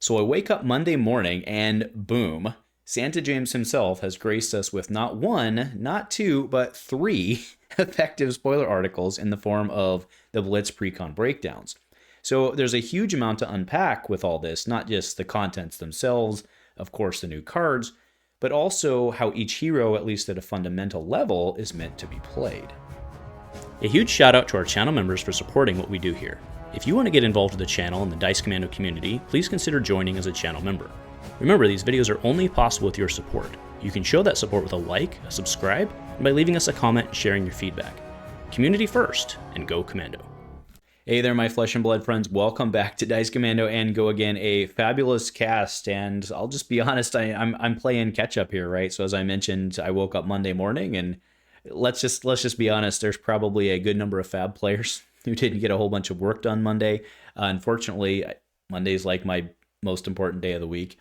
So I wake up Monday morning and boom, Santa James himself has graced us with not one, not two, but three effective spoiler articles in the form of the Blitz Precon breakdowns. So there's a huge amount to unpack with all this, not just the contents themselves, of course, the new cards, but also how each hero, at least at a fundamental level, is meant to be played. A huge shout out to our channel members for supporting what we do here. If you want to get involved with the channel and the Dice Commando community, please consider joining as a channel member. Remember, these videos are only possible with your support. You can show that support with a like, a subscribe, and by leaving us a comment and sharing your feedback. Community first, and go Commando. Hey there, my flesh and blood friends. Welcome back to Dice Commando and Go Again, a fabulous cast. And I'll just be honest, I'm playing catch up here, right? So as I mentioned, I woke up Monday morning, and let's just be honest. There's probably a good number of fab players who didn't get a whole bunch of work done Monday. Unfortunately, Monday's like my most important day of the week.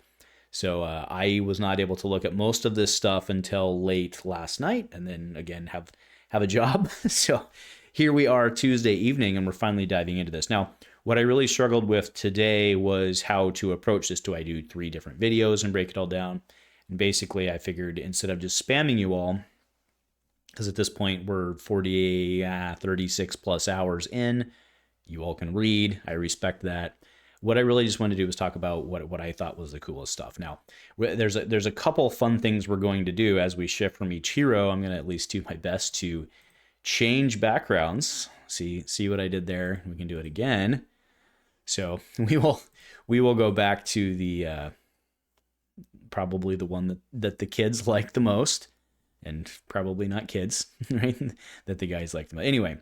So I was not able to look at most of this stuff until late last night, and then again have a job. So here we are Tuesday evening, and we're finally diving into this. Now, what I really struggled with today was how to approach this. Do I do 3 different videos and break it all down? And basically, I figured instead of just spamming you all, because at this point we're 36 plus hours in, you all can read. I respect that. What I really just wanted to do was talk about what I thought was the coolest stuff. Now, there's a couple fun things we're going to do as we shift from each hero. I'm going to at least do my best to change backgrounds. See what I did there? We can do it again. So we will go back to the probably the one that the kids like the most. And probably not kids, right? That the guys like them. Anyway,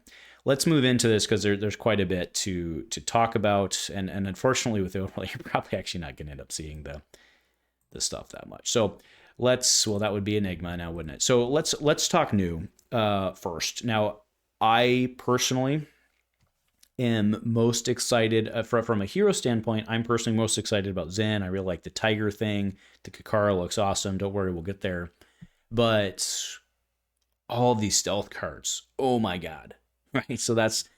let's move into this because there's quite a bit to talk about. And unfortunately, with the overlay, you're probably actually not going to end up seeing the stuff that much. So that would be Enigma now, wouldn't it? So let's talk new first. Now, I personally am most excited from a hero standpoint. I'm personally most excited about Zen. I really like the tiger thing. The Kakara looks awesome. Don't worry, we'll get there. But all of these stealth cards, oh my god, right? So that's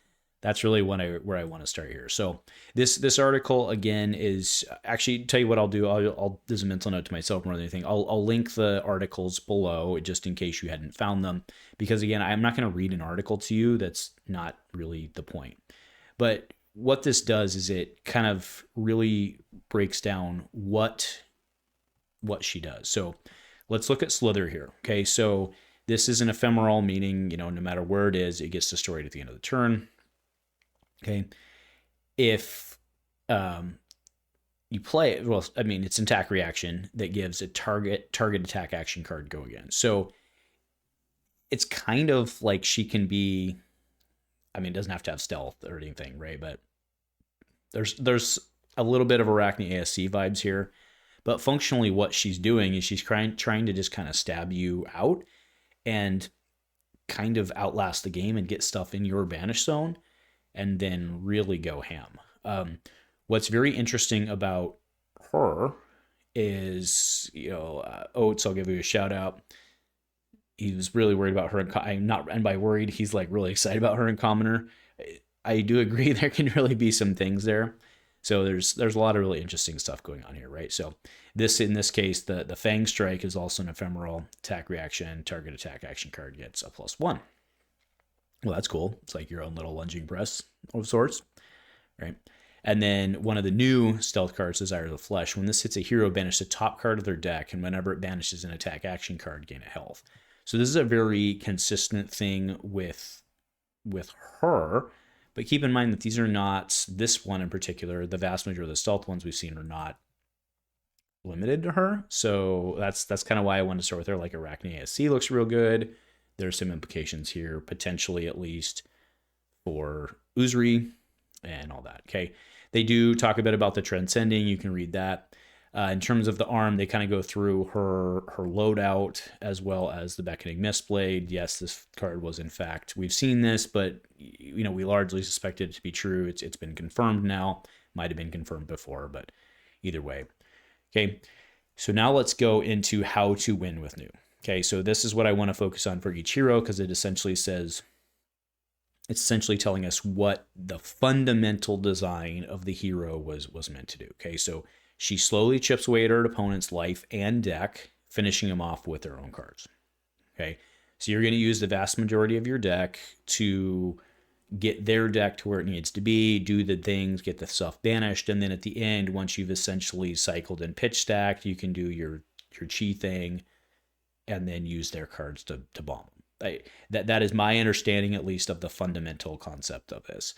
really where I want to start here. So this article again is actually, tell you what I'll do. I'll there's a mental note to myself more than anything. I'll link the articles below just in case you hadn't found them, because again, I'm not going to read an article to you. That's not really the point. But what this does is it kind of really breaks down what she does. So let's look at Slither here. Okay, so this is an ephemeral, meaning, no matter where it is, it gets destroyed at the end of the turn. Okay, if you play it, well, I mean, it's an attack reaction that gives a target attack action card go again. So it's kind of like she can be, I mean, it doesn't have to have stealth or anything, right? But there's a little bit of Arachne ASC vibes here. But functionally, what she's doing is she's trying to just kind of stab you out and kind of outlast the game and get stuff in your banish zone and then really go ham. What's very interesting about her is, Oates, I'll give you a shout out. He was really worried about her. And by worried, he's like really excited about her in Commoner. I do agree there can really be some things there. So there's a lot of really interesting stuff going on here, right? So in this case, the Fang Strike is also an ephemeral attack reaction. Target attack action card gets a +1. Well, that's cool. It's like your own little lunging press of sorts, right? And then one of the new stealth cards, Desire of the Flesh. When this hits a hero, banish the top card of their deck, and whenever it banishes an attack action card, gain a health. So this is a very consistent thing with her. But keep in mind that these are not, this one in particular, the vast majority of the stealth ones we've seen are not limited to her. So that's kind of why I wanted to start with her. Like Arachne ASC looks real good. There's some implications here, potentially at least, for Uzri and all that. Okay. They do talk a bit about the Transcending. You can read that. In terms of the arm, they kind of go through her loadout as well as the Beckoning Mistblade. Yes, this card was in fact, we've seen this, but we largely suspected it to be true. It's been confirmed now. Might have been confirmed before, but either way. Okay, so now let's go into how to win with new. Okay, so this is what I want to focus on for each hero because it essentially says, it's essentially telling us what the fundamental design of the hero was meant to do. Okay, so She slowly chips away at her opponent's life and deck, finishing them off with their own cards. Okay, so you're going to use the vast majority of your deck to get their deck to where it needs to be, do the things, get the stuff banished, and then at the end, once you've essentially cycled and pitch stacked, you can do your chi thing, and then use their cards to bomb them. That is my understanding, at least, of the fundamental concept of this.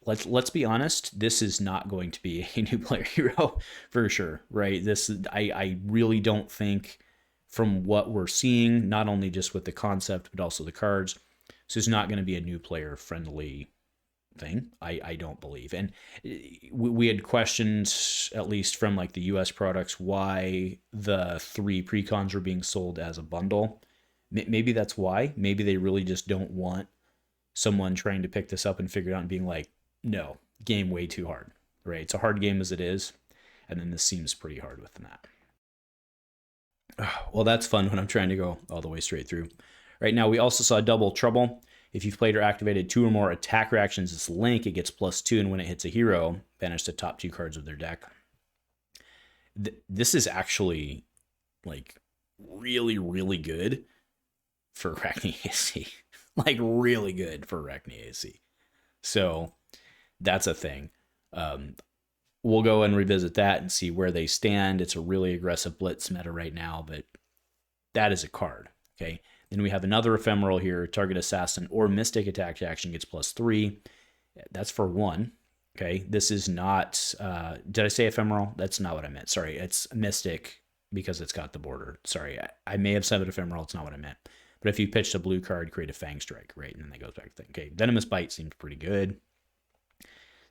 Let's be honest, this is not going to be a new player hero for sure, right? I really don't think, from what we're seeing, not only just with the concept but also the cards, this is not going to be a new player friendly thing. I don't believe. And we had questions, at least from like the US products, why the 3 Precons are being sold as a bundle. Maybe that's why. Maybe they really just don't want someone trying to pick this up and figure it out and being like, no, game way too hard, right? It's a hard game as it is, and then this seems pretty hard with that. Well, that's fun when I'm trying to go all the way straight through. Right now, we also saw Double Trouble. If you've played or activated 2 or more attack reactions, this link, it gets +2, and when it hits a hero, banish the top 2 cards of their deck. This is actually like really, really good for Arachne AC. Like really good for Arachne AC. So that's a thing. We'll go and revisit that and see where they stand. It's a really aggressive Blitz meta right now, but that is a card. Okay. Then we have another ephemeral here. Target assassin or mystic attack action gets +3. That's for 1. Okay. This is not, did I say ephemeral? That's not what I meant. Sorry. It's mystic because it's got the border. Sorry. I may have said it ephemeral. It's not what I meant. But if you pitched a blue card, create a Fang Strike, right? And then that goes back to the thing. Okay. Venomous Bite seems pretty good.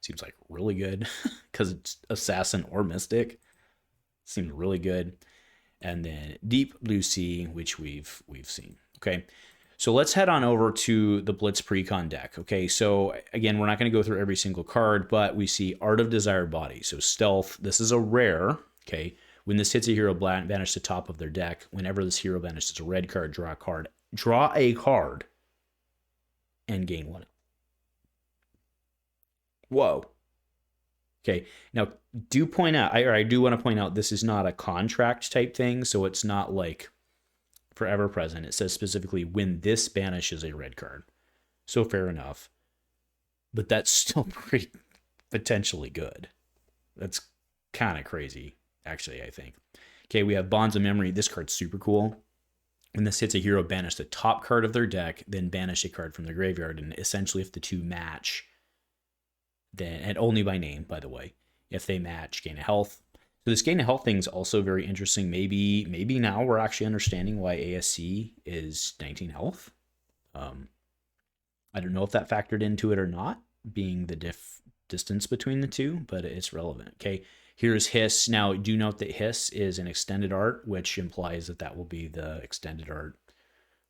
Seems like really good because it's assassin or mystic. Seems really good. And then Deep Blue Sea, which we've seen. Okay, so let's head on over to the Blitz Precon deck. Okay, so again, we're not going to go through every single card, but we see Art of Desired Body. So Stealth, this is a rare. Okay, when this hits a hero, banish the top of their deck. Whenever this hero banishes a red card, draw a card. Draw a card and gain 1. Whoa. Okay, now I do want to point out this is not a contract type thing, so it's not like forever present. It says specifically when this banishes a red card. So fair enough. But that's still pretty potentially good. That's kind of crazy, actually, I think. Okay, we have Bonds of Memory. This card's super cool. When this hits a hero, banish the top card of their deck, then banish a card from the graveyard. And essentially, if the 2 match, then, and only by name, by the way, if they match, gain a health. So this gain of health thing is also very interesting. Maybe now we're actually understanding why ASC is 19 health. I don't know if that factored into it or not, being the distance between the two, but it's relevant. Okay, here's Hiss. Now, do note that Hiss is an extended art, which implies that that will be the extended art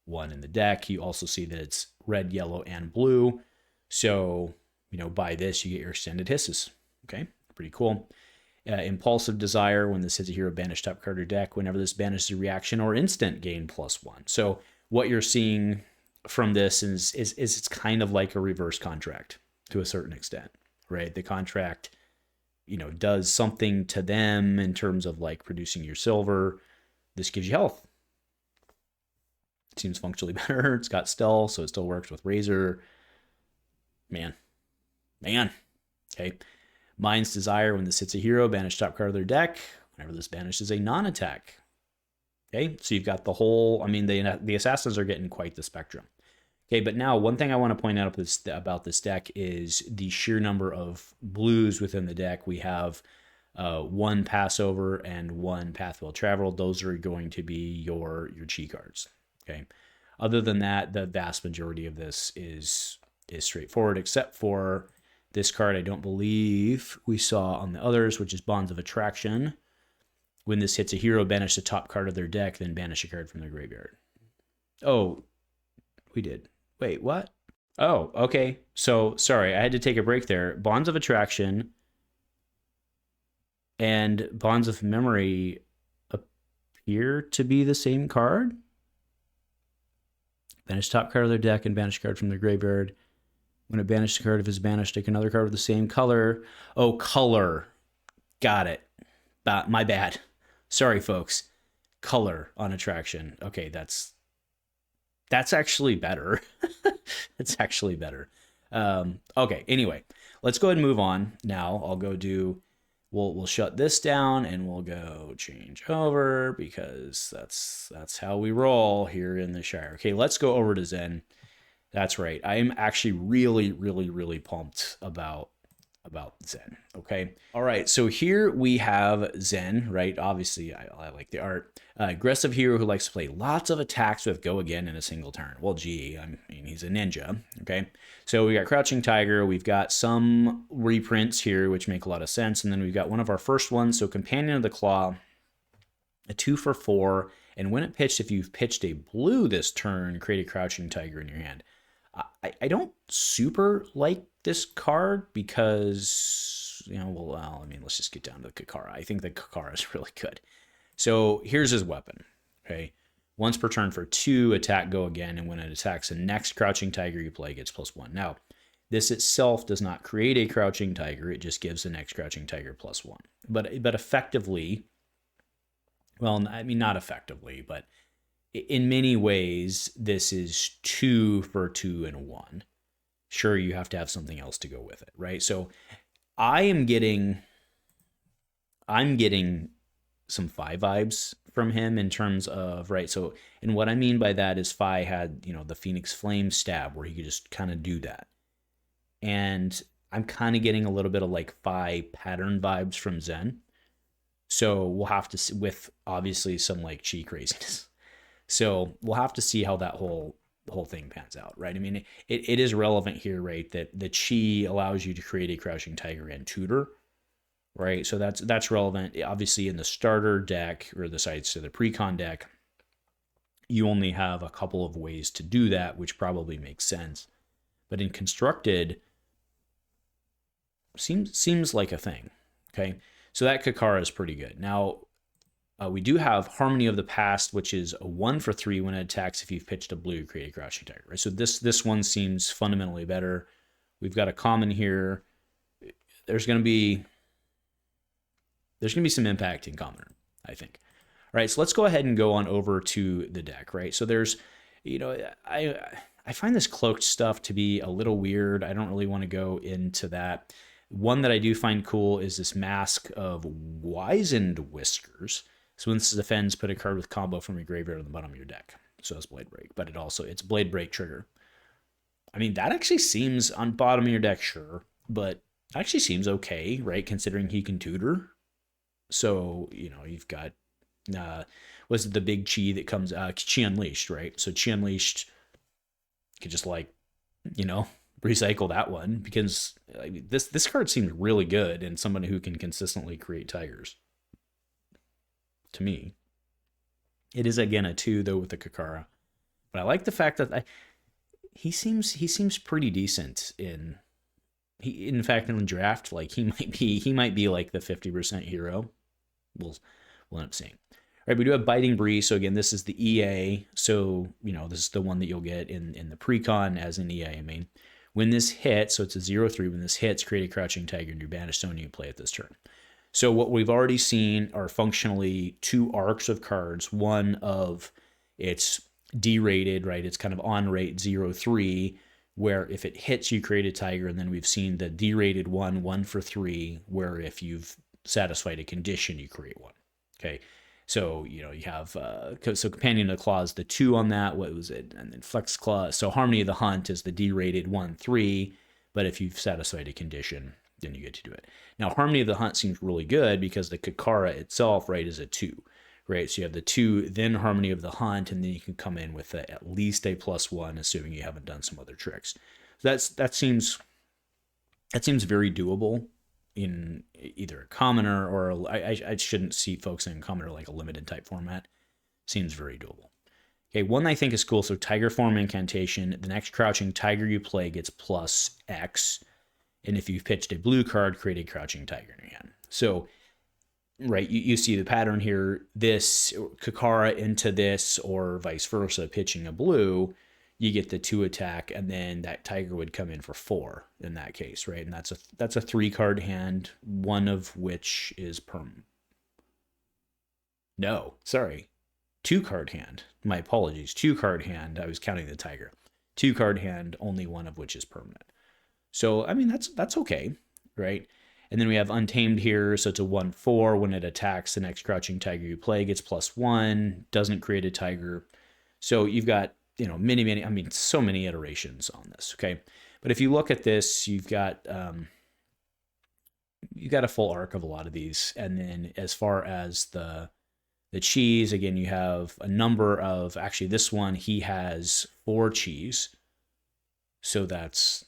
one in the deck. You also see that it's red, yellow, and blue. So, by this, you get your extended Hisses. Okay, pretty cool. Impulsive Desire, when this hits a hero, banish top card or deck. Whenever this banishes a reaction or instant, gain +1. So what you're seeing from this is it's kind of like a reverse contract to a certain extent, right? The contract, does something to them in terms of like producing your silver. This gives you health. It seems functionally better. It's got stealth, so it still works with Razor. Man. Okay. Mind's Desire, when this hits a hero, banish top card of their deck. Whenever this banishes a non-attack. Okay, so you've got the whole, the assassins are getting quite the spectrum. Okay, but now one thing I want to point out about this deck is the sheer number of blues within the deck. We have 1 Passover and 1 Path Well Traveled. Those are going to be your chi cards. Okay, other than that, the vast majority of this is straightforward, except for this card I don't believe we saw on the others, which is Bonds of Attraction. When this hits a hero, banish the top card of their deck, then banish a card from their graveyard. Oh, we did. Wait, what? Oh, okay. So, sorry, I had to take a break there. Bonds of Attraction and Bonds of Memory appear to be the same card. Banish top card of their deck and banish a card from their graveyard. When a banished card is banished, take another card with the same color. Oh, color. Got it. My bad. Sorry, folks. Color on attraction. Okay, that's actually better. It's actually better. Okay, anyway, let's go ahead and move on. Now I'll go do, we'll shut this down and we'll go change over because that's how we roll here in the Shire. Okay, let's go over to Zen. That's right. I am actually really, really, really pumped about Zen. Okay. All right. So here we have Zen, right? Obviously, I like the art. Aggressive hero who likes to play lots of attacks with go again in a single turn. Well, gee, I mean, he's a ninja. Okay. So we got Crouching Tiger. We've got some reprints here, which make a lot of sense. And then we've got one of our first ones. So Companion of the Claw, a 2/4. And when it pitched, if you've pitched a blue this turn, create a Crouching Tiger in your hand. I don't super like this card because, you know, well, I mean, let's just get down to the Kakara. I think the Kakara is really good. So here's his weapon. Okay. Once per turn for 2, attack, go again. And when it attacks the next Crouching Tiger you play, gets +1. Now, this itself does not create a Crouching Tiger. It just gives the next Crouching Tiger +1. But effectively, well, I mean, not effectively, but in many ways, this is 2 for 2 and 1. Sure, you have to have something else to go with it, right? So I'm getting some Fi vibes from him in terms of, right? So, and what I mean by that is Fi had, you know, the Phoenix Flame stab where he could just kind of do that. And I'm kind of getting a little bit of like Fi pattern vibes from Zen. So we'll have to see, with obviously some like chi craziness. So we'll have to see how that whole thing pans out, right? I mean, it is relevant here, right? That the chi allows you to create a Crouching Tiger and tutor, right? So that's relevant. Obviously, in the starter deck or the sides to the Precon deck, you only have a couple of ways to do that, which probably makes sense. But in constructed, seems like a thing. Okay, so that Kakara is pretty good. Now, we do have Harmony of the Past, which is a 1 for 3 when it attacks. If you've pitched a blue, create a Crouching Tiger. Right. So this one seems fundamentally better. We've got a common here. There's going to be some impact in commoner, I think. All right. So let's go ahead and go on over to the deck. Right. So there's, you know, I find this cloaked stuff to be a little weird. I don't really want to go into that. One that I do find cool is this Mask of Wizened Whiskers. So when this defends, put a card with combo from your graveyard on the bottom of your deck. So it's Blade Break, but it's Blade Break trigger. I mean, that actually seems on bottom of your deck, sure, but actually seems okay, right? Considering he can tutor. So, you know, you've got, was it the big chi that comes, Chi Unleashed, right? So Chi Unleashed could just like, you know, recycle that one because I mean, this card seems really good and somebody who can consistently create tigers. To me, it is again a 2 though with the Kakara, but I like the fact that he seems pretty decent in fact in the draft. Like he might be like the 50% hero. We'll end up seeing. All right, we do have Biting Breeze. So again, this is the EA. So you know this is the one that you'll get in the Precon as an EA. I mean, when this hits, so it's a 0/3. When this hits, create a Crouching Tiger and you banish someone you play at this turn. So what we've already seen are functionally 2 arcs of cards. One of it's derated, right? It's kind of on rate 0/3, where if it hits, you create a tiger. And then we've seen the derated 1 for 3, where if you've satisfied a condition, you create 1. Okay. So, you know, you have, so Companion of the Claw is the 2 on that. What was it? And then Flex Claw. So Harmony of the Hunt is the derated 1/3, but if you've satisfied a condition, then you get to do it. Now, Harmony of the Hunt seems really good because the Kakara itself, right, is a 2, right? So you have the 2, then Harmony of the Hunt, and then you can come in with at least a +1, assuming you haven't done some other tricks. So that seems very doable in either a commoner or I shouldn't see folks in commoner like a limited type format. Seems very doable. Okay, one I think is cool. So Tiger Form Incantation. The next Crouching Tiger you play gets +X. And if you've pitched a blue card, create a Crouching Tiger in your hand. So, right, you see the pattern here. This Kakara into this or vice versa, pitching a blue, you get the 2 attack, and then that tiger would come in for 4 in that case, right? And that's a 3-card hand, one of which is perm. No, sorry. 2-card hand. My apologies. 2-card hand. I was counting the tiger. 2-card hand, only one of which is permanent. So, I mean, that's okay, right? And then we have Untamed here, so it's a 1/4. When it attacks, the next crouching tiger you play gets +1, doesn't create a tiger. So you've got, many, I mean, so many iterations on this, okay? But if you look at this, you've got a full arc of a lot of these. And then as far as the cheese, again, you have a number of, actually this one, he has 4 cheese. So that's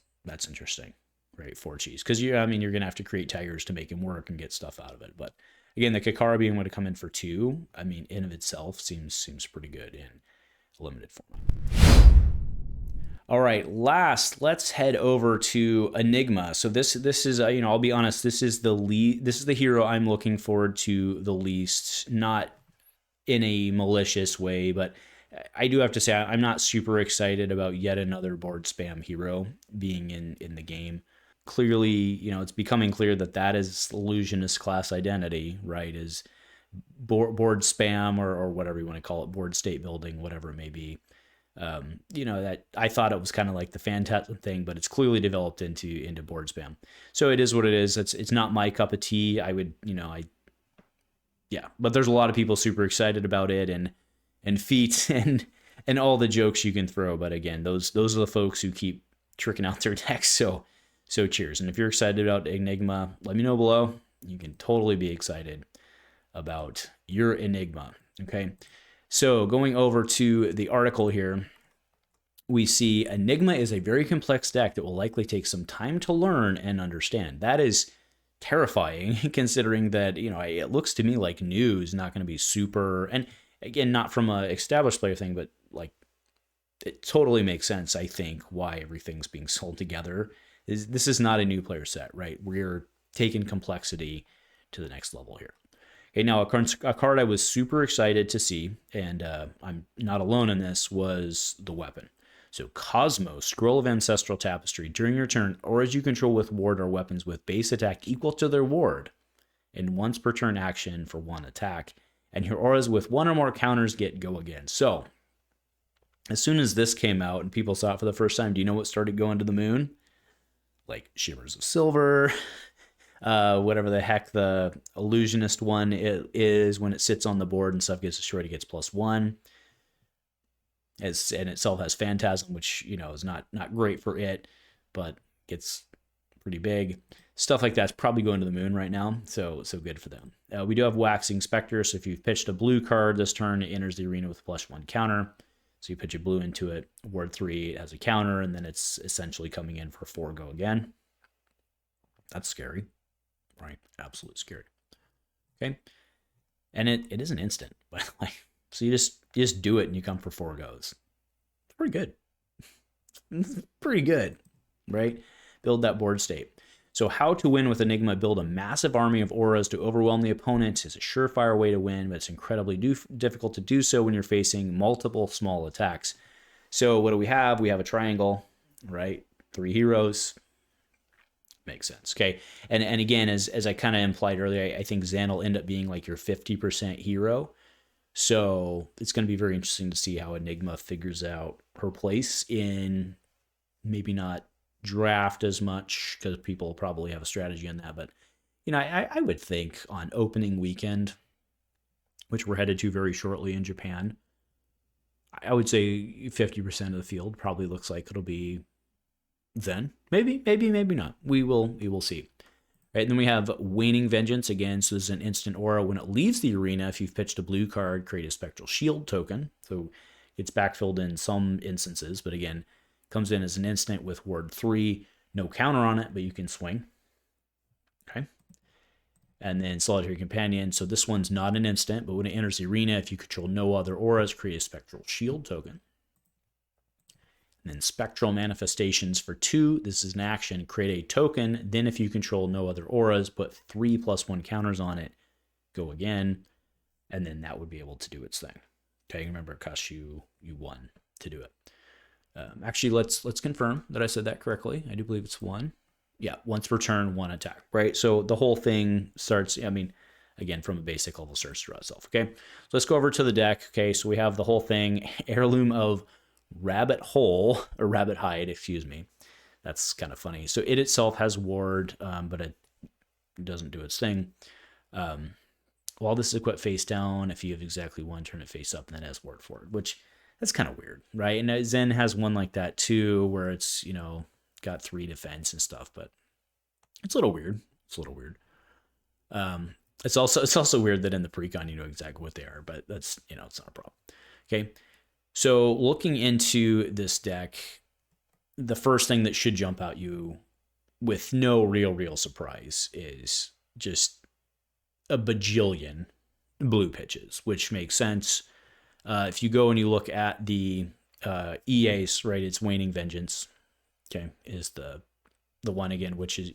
interesting, right? 4 cheese. Because you're going to have to create tigers to make him work and get stuff out of it. But again, the Kakara being able to come in for 2, I mean, in of itself seems pretty good in a limited format. All right, last, let's head over to Enigma. So this is, I'll be honest, this is the hero I'm looking forward to the least, not in a malicious way, but I do have to say I'm not super excited about yet another board spam hero being in the game. Clearly, it's becoming clear that is Illusionist class identity, right? Is board spam or whatever you want to call it, board state building, whatever it may be. That I thought it was kind of like the Phantasm thing, but it's clearly developed into board spam. So it is what it is. It's not my cup of tea. I would, but there's a lot of people super excited about it and feats and all the jokes you can throw. But again, those are the folks who keep tricking out their decks. So cheers. And if you're excited about Enigma, let me know below. You can totally be excited about your Enigma. Okay. So going over to the article here, we see Enigma is a very complex deck that will likely take some time to learn and understand. That is terrifying, considering that, it looks to me like new is not going to be super, and again, not from a established player thing, but like it totally makes sense, I think, why everything's being sold together. This is not a new player set, right? We're taking complexity to the next level here. Okay, now a card I was super excited to see, and I'm not alone in this, was the weapon. So Cosmos, Scroll of Ancestral Tapestry. During your turn, auras you control with ward are weapons with base attack equal to their ward, and once per turn action for 1 attack. And your auras with 1 or more counters get go again. So as soon as this came out and people saw it for the first time, do you know what started going to the moon? Like Shivers of Silver, whatever the heck the Illusionist one is, when it sits on the board and stuff gets destroyed, it gets +1. And itself has Phantasm, which, is not great for it, but gets pretty big. Stuff like that's probably going to the moon right now, so good for them. We do have Waxing Spectre, so if you've pitched a blue card this turn, it enters the arena with +1 counter. So you pitch a blue into it, ward 3 as a counter, and then it's essentially coming in for 4 go again. That's scary, right? Absolutely scary. Okay, and it is an instant, by the way. So you just do it and you come for 4 goes. It's pretty good. It's pretty good, right? Build that board state. So how to win with Enigma: build a massive army of auras to overwhelm the opponent is a surefire way to win, but it's incredibly difficult to do so when you're facing multiple small attacks. So what do we have? We have a triangle, right? 3 heroes. Makes sense. Okay. And again, as I kind of implied earlier, I think Zan will end up being like your 50% hero. So it's going to be very interesting to see how Enigma figures out her place in, maybe not draft as much, because people probably have a strategy on that. But, I would think on opening weekend, which we're headed to very shortly in Japan, I would say 50% of the field probably looks like it'll be Zen. Maybe not. We will see. Right, and then we have Waning Vengeance again. So this is an instant aura. When it leaves the arena, if you've pitched a blue card, create a Spectral Shield token. So it's backfilled in some instances, but again, comes in as an instant with ward 3, no counter on it, but you can swing. Okay. And then Solitary Companion. So this one's not an instant, but when it enters the arena, if you control no other auras, create a Spectral Shield token. And then Spectral Manifestations for 2. This is an action. Create a token. Then if you control no other auras, put 3 +1 counters on it. Go again. And then that would be able to do its thing. Okay, remember it costs you 1 to do it. Actually, let's confirm that I said that correctly. I do believe it's 1. Yeah, once per turn, 1 attack, right? So the whole thing starts, again, from a basic level search draw itself. Okay, so let's go over to the deck. Okay, so we have the whole thing, Heirloom of Rabbit Hole, or Rabbit Hide, excuse me. That's kind of funny. So it itself has ward, but it doesn't do its thing. While this is equipped face down, if you have exactly one, turn it face up, and then it has ward forward, which that's kind of weird, right? And Zen has one like that too, where it's, you know, got 3 defense and stuff, but it's a little weird. It's a little weird. It's also weird that in the Precon you know exactly what they are, but that's, you know, it's not a problem. Okay, so looking into this deck, the first thing that should jump out you with no real surprise is just a bajillion blue pitches, which makes sense. If you go and you look at the EAs, right, it's Waning Vengeance, okay, is the one again, which is,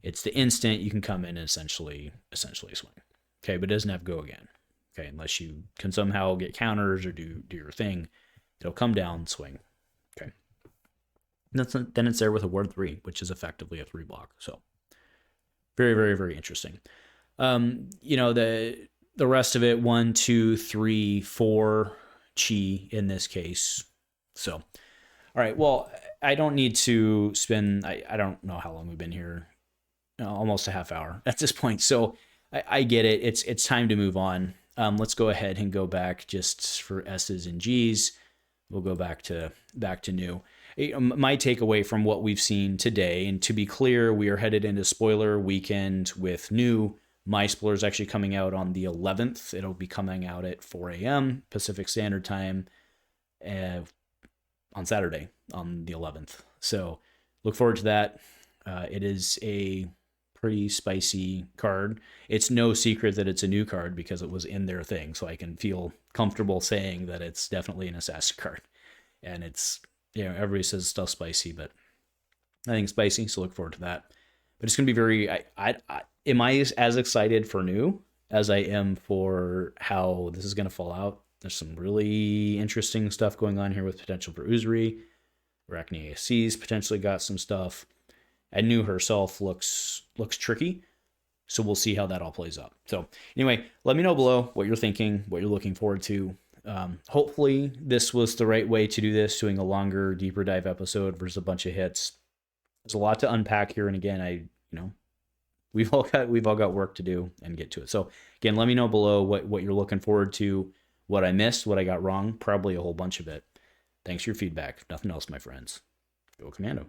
it's the instant you can come in and essentially swing, okay, but it doesn't have go again, okay, unless you can somehow get counters or do your thing, it'll come down, swing, okay. Then it's there with a ward 3, which is effectively a 3 block, so very interesting. You know, the rest of it, 1, 2, 3, 4 chi in this case. So, all right. Well, I don't need to spend, I don't know how long we've been here, almost a half hour at this point. So I get it. It's time to move on. Let's go ahead and go back just for S's and G's. We'll go back to new. My takeaway from what we've seen today, and to be clear, we are headed into spoiler weekend with new. My spoiler is actually coming out on the 11th. It'll be coming out at 4 a.m. Pacific Standard Time on Saturday on the 11th. So look forward to that. It is a pretty spicy card. It's no secret that it's a new card because it was in their thing. So I can feel comfortable saying that it's definitely an assassin card. And it's, you know, everybody says stuff spicy, but I think it's spicy. So look forward to that. But it's going to be very, am I as excited for new as I am for how this is going to fall out? There's some really interesting stuff going on here with potential for Uzuri. Arachne ASC's potentially got some stuff. And new herself looks tricky. So we'll see how that all plays out. So anyway, let me know below what you're thinking, what you're looking forward to. Hopefully this was the right way to do this, doing a longer, deeper dive episode versus a bunch of hits. There's a lot to unpack here, and again, we've all got work to do and get to it. So again, let me know below what you're looking forward to, what I missed, what I got wrong, probably a whole bunch of it. Thanks for your feedback. If nothing else, my friends. Go Commando.